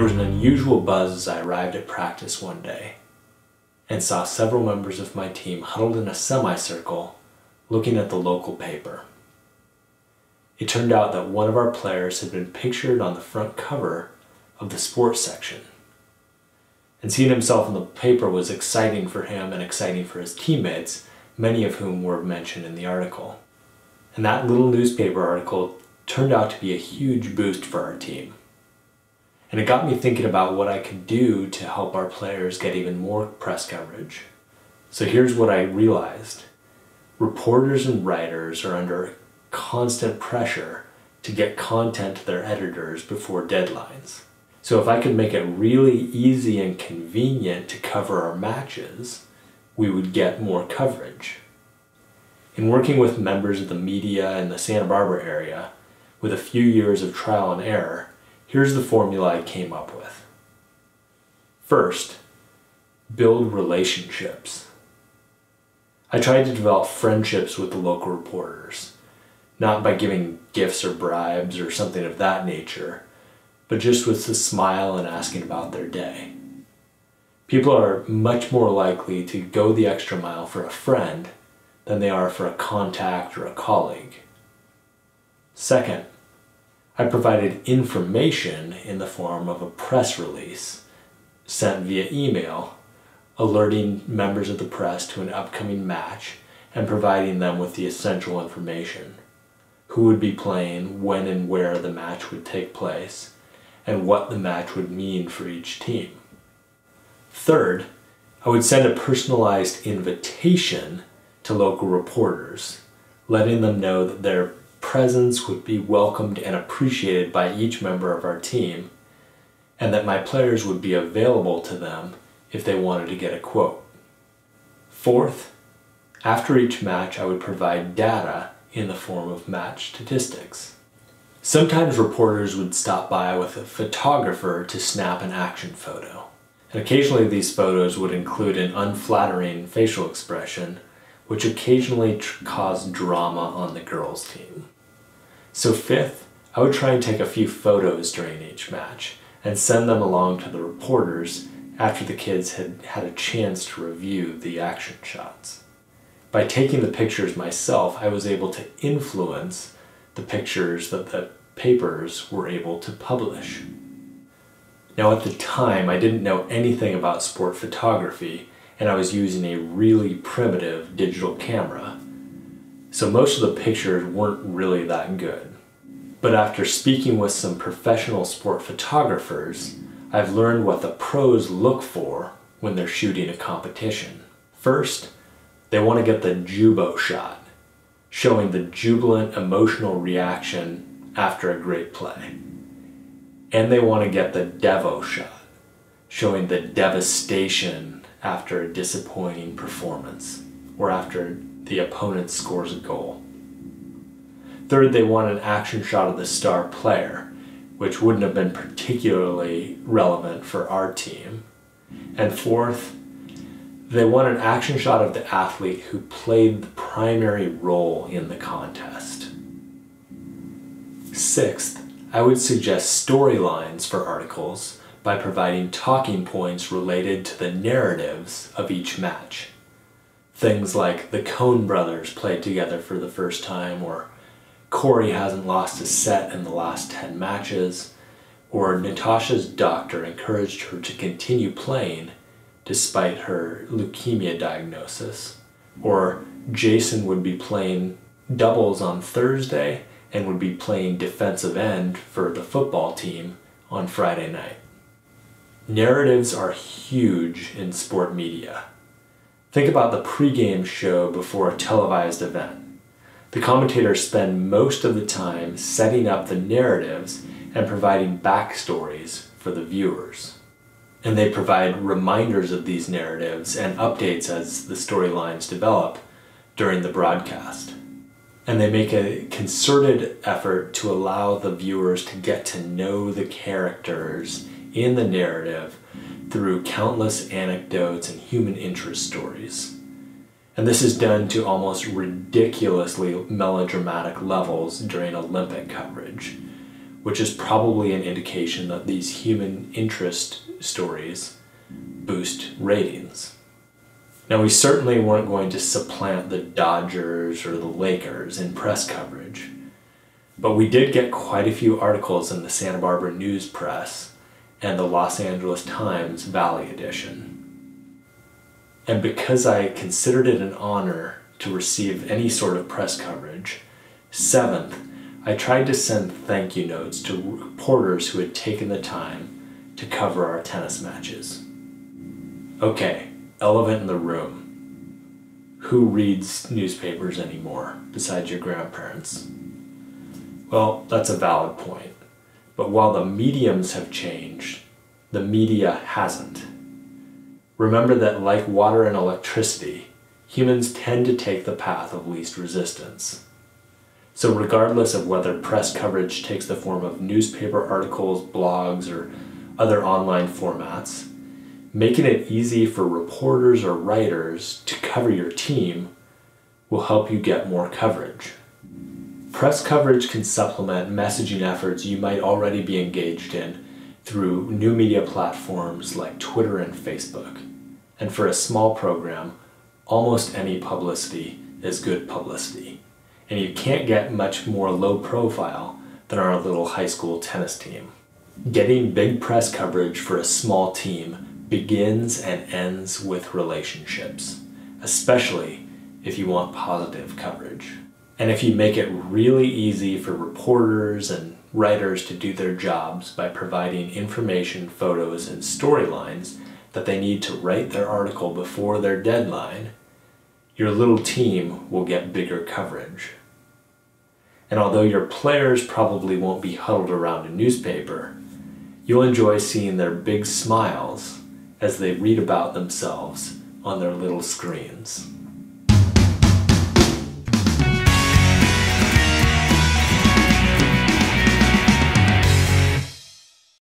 There was an unusual buzz as I arrived at practice one day and saw several members of my team huddled in a semicircle looking at the local paper. It turned out that one of our players had been pictured on the front cover of the sports section. And seeing himself in the paper was exciting for him and exciting for his teammates, many of whom were mentioned in the article. And that little newspaper article turned out to be a huge boost for our team. And it got me thinking about what I could do to help our players get even more press coverage. So here's what I realized. Reporters and writers are under constant pressure to get content to their editors before deadlines. So if I could make it really easy and convenient to cover our matches, we would get more coverage. In working with members of the media in the Santa Barbara area, with a few years of trial and error, here's the formula I came up with. First, build relationships. I tried to develop friendships with the local reporters, not by giving gifts or bribes or something of that nature, but just with a smile and asking about their day. People are much more likely to go the extra mile for a friend than they are for a contact or a colleague. Second, I provided information in the form of a press release sent via email, alerting members of the press to an upcoming match and providing them with the essential information: who would be playing, when and where the match would take place, and what the match would mean for each team. Third, I would send a personalized invitation to local reporters, letting them know that their presence would be welcomed and appreciated by each member of our team, and that my players would be available to them if they wanted to get a quote. Fourth, after each match I would provide data in the form of match statistics. Sometimes reporters would stop by with a photographer to snap an action photo, and occasionally these photos would include an unflattering facial expression, which occasionally caused drama on the girls' team. So fifth, I would try and take a few photos during each match and send them along to the reporters after the kids had had a chance to review the action shots. By taking the pictures myself, I was able to influence the pictures that the papers were able to publish. Now at the time, I didn't know anything about sport photography, and I was using a really primitive digital camera, so most of the pictures weren't really that good. But after speaking with some professional sport photographers, I've learned what the pros look for when they're shooting a competition. First, they want to get the jubo shot, showing the jubilant emotional reaction after a great play. And they want to get the devo shot, showing the devastation after a disappointing performance or after the opponent scores a goal. Third, they want an action shot of the star player, which wouldn't have been particularly relevant for our team. And fourth, they want an action shot of the athlete who played the primary role in the contest. Sixth, I would suggest storylines for articles by providing talking points related to the narratives of each match. Things like the Coen brothers played together for the first time, or Corey hasn't lost a set in the last 10 matches, or Natasha's doctor encouraged her to continue playing despite her leukemia diagnosis, or Jason would be playing doubles on Thursday and would be playing defensive end for the football team on Friday night. Narratives are huge in sport media. Think about the pregame show before a televised event. The commentators spend most of the time setting up the narratives and providing backstories for the viewers. And they provide reminders of these narratives and updates as the storylines develop during the broadcast. And they make a concerted effort to allow the viewers to get to know the characters in the narrative through countless anecdotes and human interest stories. And this is done to almost ridiculously melodramatic levels during Olympic coverage, which is probably an indication that these human interest stories boost ratings. Now, we certainly weren't going to supplant the Dodgers or the Lakers in press coverage, but we did get quite a few articles in the Santa Barbara News Press and the Los Angeles Times Valley edition. And because I considered it an honor to receive any sort of press coverage, seventh, I tried to send thank you notes to reporters who had taken the time to cover our tennis matches. Okay, elephant in the room. Who reads newspapers anymore besides your grandparents? Well, that's a valid point. But while the mediums have changed, the media hasn't. Remember that like water and electricity, humans tend to take the path of least resistance. So regardless of whether press coverage takes the form of newspaper articles, blogs, or other online formats, making it easy for reporters or writers to cover your team will help you get more coverage. Press coverage can supplement messaging efforts you might already be engaged in through new media platforms like Twitter and Facebook. And for a small program, almost any publicity is good publicity. And you can't get much more low profile than our little high school tennis team. Getting big press coverage for a small team begins and ends with relationships, especially if you want positive coverage. And if you make it really easy for reporters and writers to do their jobs by providing information, photos, and storylines that they need to write their article before their deadline, your little team will get bigger coverage. And although your players probably won't be huddled around a newspaper, you'll enjoy seeing their big smiles as they read about themselves on their little screens.